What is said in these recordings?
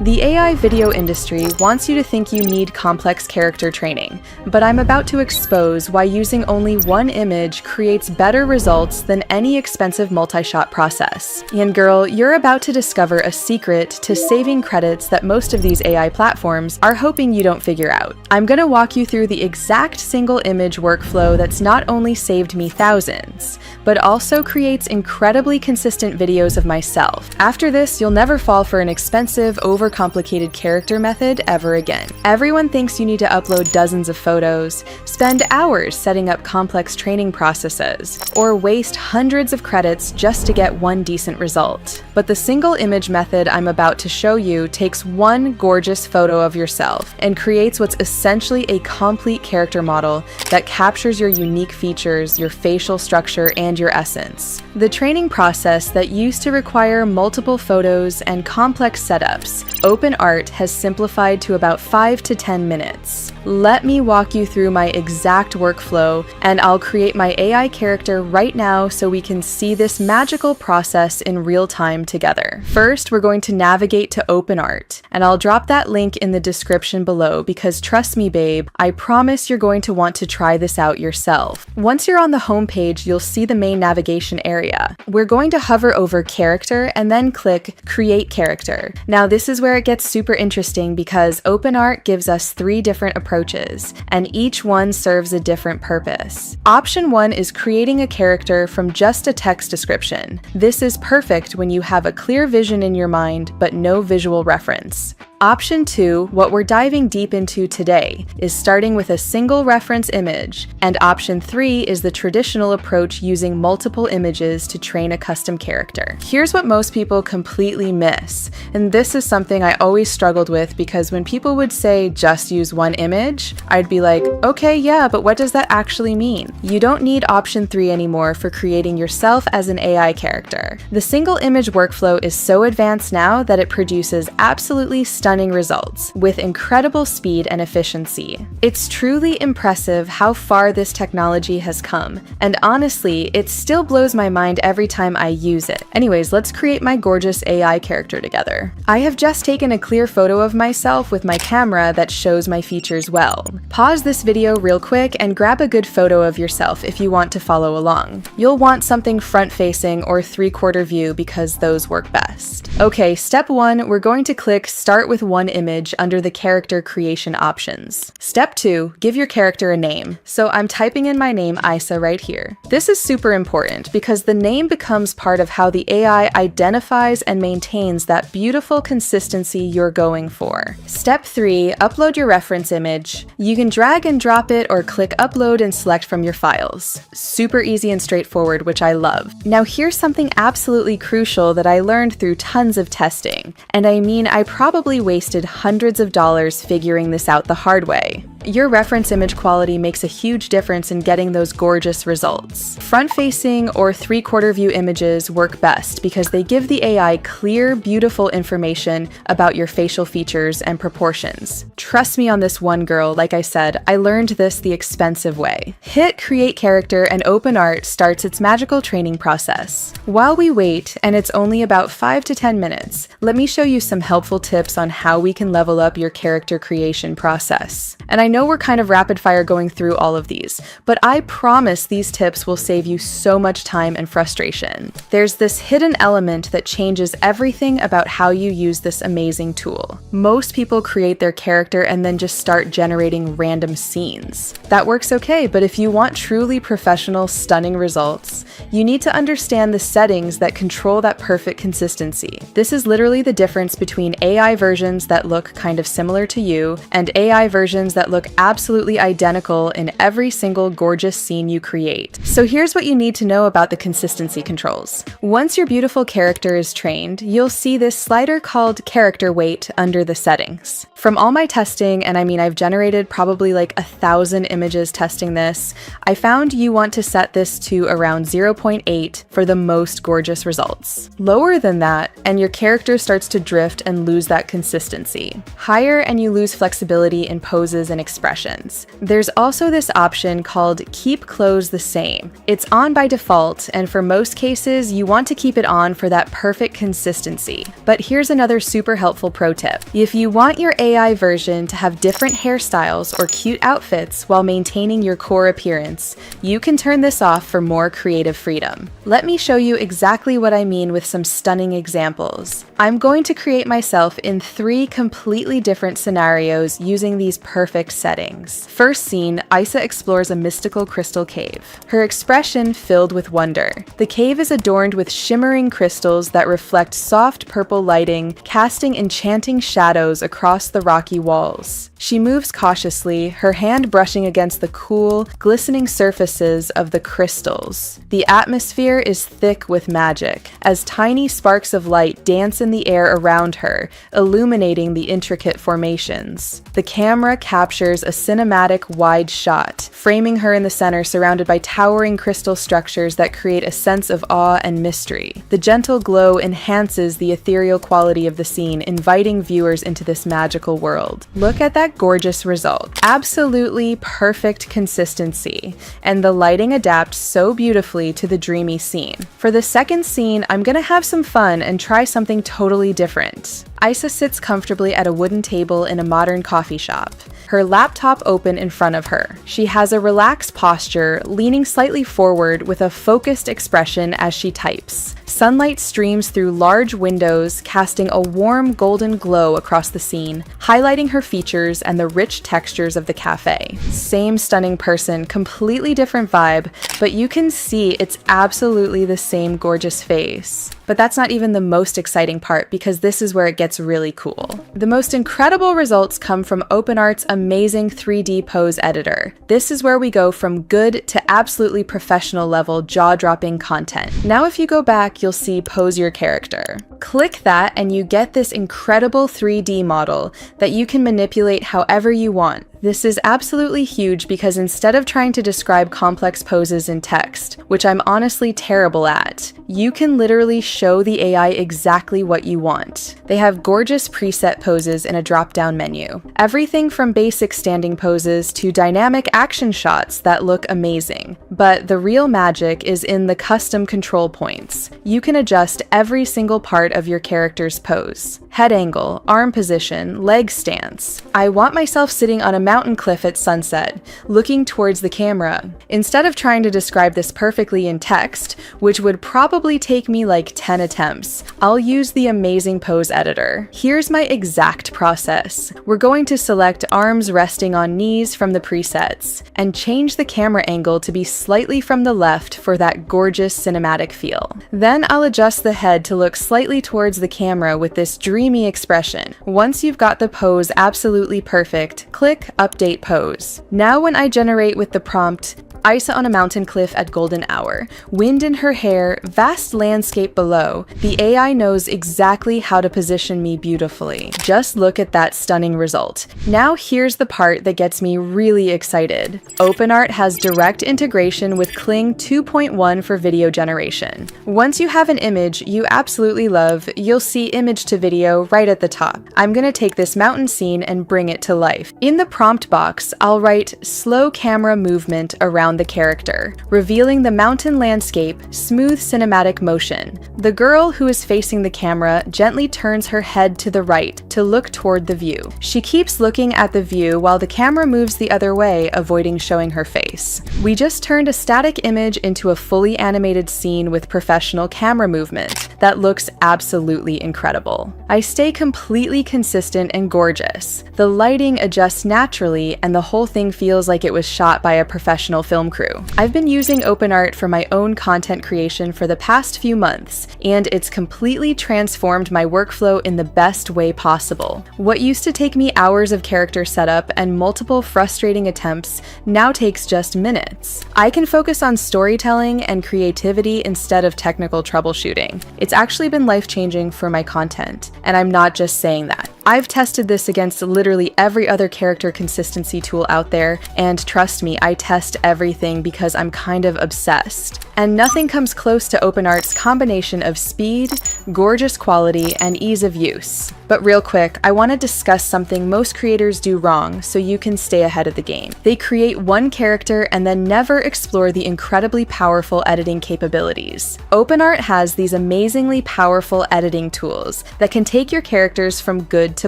The AI video industry wants you to think you need complex character training, but I'm about to expose why using only one image creates better results than any expensive multi-shot process. And girl, you're about to discover a secret to saving credits that most of these AI platforms are hoping you don't figure out. I'm gonna walk you through the exact single image workflow that's not only saved me thousands, but also creates incredibly consistent videos of myself. After this, you'll never fall for an expensive, overcomplicated character method ever again. Everyone thinks you need to upload dozens of photos, spend hours setting up complex training processes, or waste hundreds of credits just to get one decent result. But the single image method I'm about to show you takes one gorgeous photo of yourself and creates what's essentially a complete character model that captures your unique features, your facial structure, and your essence. The training process that used to require multiple photos and complex setups, Openart has simplified to about 5 to 10 minutes. Let me walk you through my exact workflow, and I'll create my AI character right now so we can see this magical process in real time together. First, we're going to navigate to Openart, and I'll drop that link in the description below because trust me, babe, I promise you're going to want to try this out yourself. Once you're on the home page, you'll see the main navigation area. We're going to hover over Character and then click Create Character. Now, this is where it gets super interesting because Openart gives us 3 different approaches, and each one serves a different purpose. Option 1 is creating a character from just a text description. This is perfect when you have a clear vision in your mind but no visual reference. Option 2, what we're diving deep into today, is starting with a single reference image, and option 3 is the traditional approach using multiple images to train a custom character. Here's what most people completely miss, and this is something I always struggled with because when people would say just use one image, I'd be like, okay, yeah, but what does that actually mean? You don't need option 3 anymore for creating yourself as an AI character. The single image workflow is so advanced now that it produces absolutely stunning results with incredible speed and efficiency. It's truly impressive how far this technology has come, and honestly, it still blows my mind every time I use it. Anyways, let's create my gorgeous AI character together. I have just taken a clear photo of myself with my camera that shows my features well. Pause this video real quick and grab a good photo of yourself if you want to follow along. You'll want something front-facing or 3/4 view because those work best. Okay, step 1, we're going to click Start with one image under the character creation options. Step 2, give your character a name. So I'm typing in my name, Isa, right here. This is super important because the name becomes part of how the AI identifies and maintains that beautiful consistency you're going for. Step 3, upload your reference image. You can drag and drop it or click upload and select from your files. Super easy and straightforward, which I love. Now here's something absolutely crucial that I learned through tons of testing. And I mean, I probably wasted hundreds of dollars figuring this out the hard way. Your reference image quality makes a huge difference in getting those gorgeous results. Front-facing or 3/4 view images work best because they give the AI clear, beautiful information about your facial features and proportions. Trust me on this one, girl. Like I said, I learned this the expensive way. Hit Create Character and Openart starts its magical training process. While we wait, and it's only about 5 to 10 minutes, let me show you some helpful tips on how we can level up your character creation process. And I know we're kind of rapid fire going through all of these, but I promise these tips will save you so much time and frustration. There's this hidden element that changes everything about how you use this amazing tool. Most people create their character and then just start generating random scenes. That works okay, but if you want truly professional, stunning results, you need to understand the settings that control that perfect consistency. This is literally the difference between AI versions that look kind of similar to you and AI versions that look absolutely identical in every single gorgeous scene you create. So here's what you need to know about the consistency controls. Once your beautiful character is trained, you'll see this slider called character weight under the settings. From all my testing, and I mean I've generated probably like 1,000 images testing this, I found you want to set this to around 0.8 for the most gorgeous results. Lower than that, and your character starts to drift and lose that consistency. Higher and you lose flexibility in poses and expressions. There's also this option called Keep Clothes the Same. It's on by default, and for most cases, you want to keep it on for that perfect consistency. But here's another super helpful pro tip. If you want your AI version to have different hairstyles or cute outfits while maintaining your core appearance, you can turn this off for more creative freedom. Let me show you exactly what I mean with some stunning examples. I'm going to create myself in 3 completely different scenarios using these perfect settings. First scene, Isa explores a mystical crystal cave, her expression filled with wonder. The cave is adorned with shimmering crystals that reflect soft purple lighting, casting enchanting shadows across the rocky walls. She moves cautiously, her hand brushing against the cool, glistening surfaces of the crystals. The atmosphere is thick with magic, as tiny sparks of light dance in the air around her, illuminating the intricate formations. The camera captures a cinematic wide shot, framing her in the center surrounded by towering crystal structures that create a sense of awe and mystery. The gentle glow enhances the ethereal quality of the scene, inviting viewers into this magical world. Look at that gorgeous result. Absolutely perfect consistency, and the lighting adapts so beautifully to the dreamy scene. For the second scene, I'm gonna have some fun and try something totally different. Isa sits comfortably at a wooden table in a modern coffee shop, her laptop open in front of her. She has a relaxed posture, leaning slightly forward with a focused expression as she types. Sunlight streams through large windows, casting a warm golden glow across the scene, highlighting her features and the rich textures of the cafe. Same stunning person, completely different vibe, but you can see it's absolutely the same gorgeous face. But that's not even the most exciting part, because this is where it gets really cool. The most incredible results come from Openart's amazing 3D pose editor. This is where we go from good to absolutely professional level jaw-dropping content. Now if you go back, you'll see Pose Your Character. Click that and you get this incredible 3D model that you can manipulate however you want. This is absolutely huge because instead of trying to describe complex poses in text, which I'm honestly terrible at, you can literally show the AI exactly what you want. They have gorgeous preset poses in a drop-down menu. Everything from basic standing poses to dynamic action shots that look amazing. But the real magic is in the custom control points. You can adjust every single part of your character's pose. Head angle, arm position, leg stance. I want myself sitting on a mountain cliff at sunset, looking towards the camera. Instead of trying to describe this perfectly in text, which would probably take me like 10 attempts, I'll use the amazing pose editor. Here's my exact process. We're going to select arms resting on knees from the presets, and change the camera angle to be slightly from the left for that gorgeous cinematic feel. Then I'll adjust the head to look slightly towards the camera with this dreamy expression. Once you've got the pose absolutely perfect, click Update Pose. Now when I generate with the prompt, Isa on a mountain cliff at golden hour, wind in her hair, vast landscape below, the AI knows exactly how to position me beautifully. Just look at that stunning result. Now here's the part that gets me really excited. Openart has direct integration with Kling 2.1 for video generation. Once you have an image you absolutely love, you'll see image to video right at the top. I'm gonna take this mountain scene and bring it to life. In the prompt box, I'll write slow camera movement around the character, revealing the mountain landscape, smooth cinematic motion. The girl who is facing the camera gently turns her head to the right to look toward the view. She keeps looking at the view while the camera moves the other way, avoiding showing her face. We just turned a static image into a fully animated scene with professional camera movement that looks absolutely incredible. I stay completely consistent and gorgeous. The lighting adjusts naturally and the whole thing feels like it was shot by a professional film crew. I've been using Openart for my own content creation for the past few months, and it's completely transformed my workflow in the best way possible. What used to take me hours of character setup and multiple frustrating attempts now takes just minutes. I can focus on storytelling and creativity instead of technical troubleshooting. It's actually been life-changing for my content, and I'm not just saying that. I've tested this against literally every other character consistency tool out there, and trust me, I test everything because I'm kind of obsessed. And nothing comes close to Openart's combination of speed, gorgeous quality, and ease of use. But real quick, I want to discuss something most creators do wrong so you can stay ahead of the game. They create one character and then never explore the incredibly powerful editing capabilities. Openart has these amazingly powerful editing tools that can take your characters from good to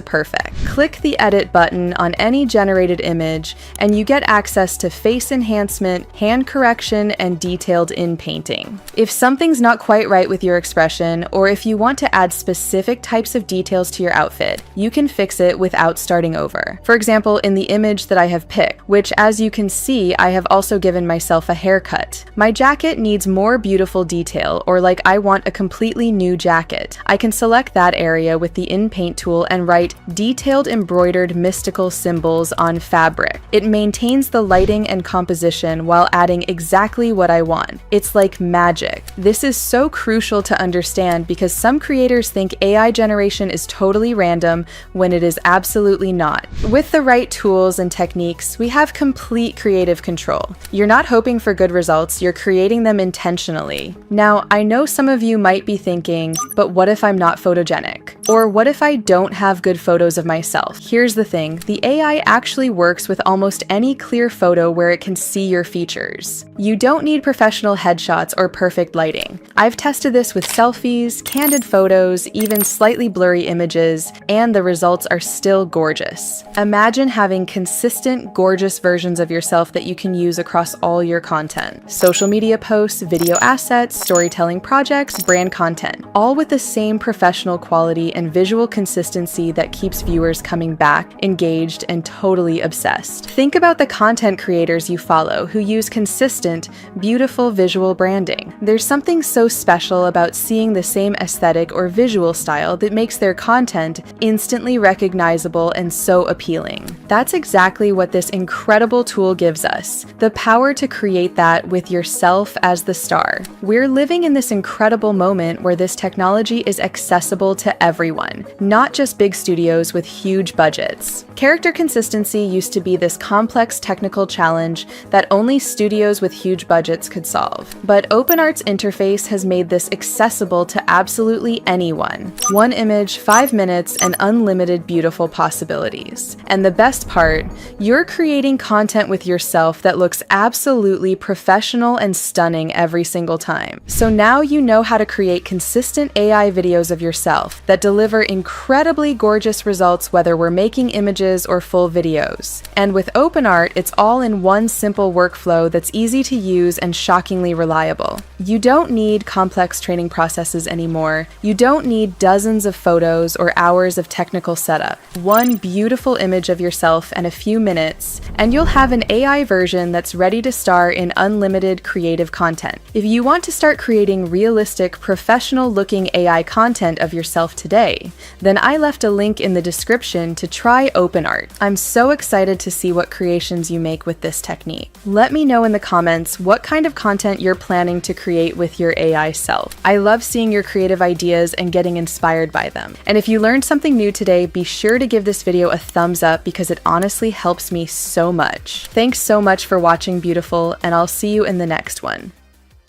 perfect. Click the edit button on any generated image and you get access to face enhancement, hand correction, and detailed in-painting. If something's not quite right with your expression, or if you want to add specific types of details to your outfit, you can fix it without starting over. For example, in the image that I have picked, which as you can see, I have also given myself a haircut. My jacket needs more beautiful detail, or like I want a completely new jacket. I can select that area with the in-paint tool and write detailed embroidered mystical symbols on fabric. It maintains the lighting and composition while adding exactly what I want. It's like magic. This is so crucial to understand because some creators think AI generation is totally random when it is absolutely not. With the right tools and techniques, we have complete creative control. You're not hoping for good results, you're creating them intentionally. Now, I know some of you might be thinking, but what if I'm not photogenic? Or what if I don't have good photos of myself? Here's the thing, the AI actually works with almost any clear photo where it can see your features. You don't need professional headshots or perfect lighting. I've tested this with selfies, candid photos, even slightly blurry images, and the results are still gorgeous. Imagine having consistent, gorgeous versions of yourself that you can use across all your content. Social media posts, video assets, storytelling projects, brand content, all with the same professional quality and visual consistency that keeps viewers coming back, engaged, and totally obsessed. Think about the content creators you follow who use consistent, beautiful visual branding. There's something so special about seeing the same aesthetic or visual style that makes their content instantly recognizable and so appealing. That's exactly what this incredible tool gives us, the power to create that with yourself as the star. We're living in this incredible moment where this technology is accessible to everyone, not just big studios with huge budgets. Character consistency used to be this complex technical challenge that only studios with huge budgets could solve. But Openart's interface has made this accessible to absolutely anyone. One image, 5 minutes, and unlimited beautiful possibilities. And the best part, you're creating content with yourself that looks absolutely professional and stunning every single time. So now you know how to create consistent AI videos of yourself that deliver incredibly gorgeous results whether we're making images or full videos. And with Openart, it's all in one simple workflow that's easy to use and shockingly reliable. You don't need complex training processes anymore. You don't need dozens of photos or hours of technical setup. One beautiful image of yourself and a few minutes, and you'll have an AI version that's ready to star in unlimited creative content. If you want to start creating realistic, professional-looking AI content of yourself today, then I left a link in the description to try Openart. I'm so excited to see what creations you make with this technique. Let me know in the comments what kind of content you're planning to create with your AI self. I love seeing your creative ideas and getting inspired by them. And if you learned something new today, be sure to give this video a thumbs up because it honestly helps me so much. Thanks so much for watching, beautiful, and I'll see you in the next one.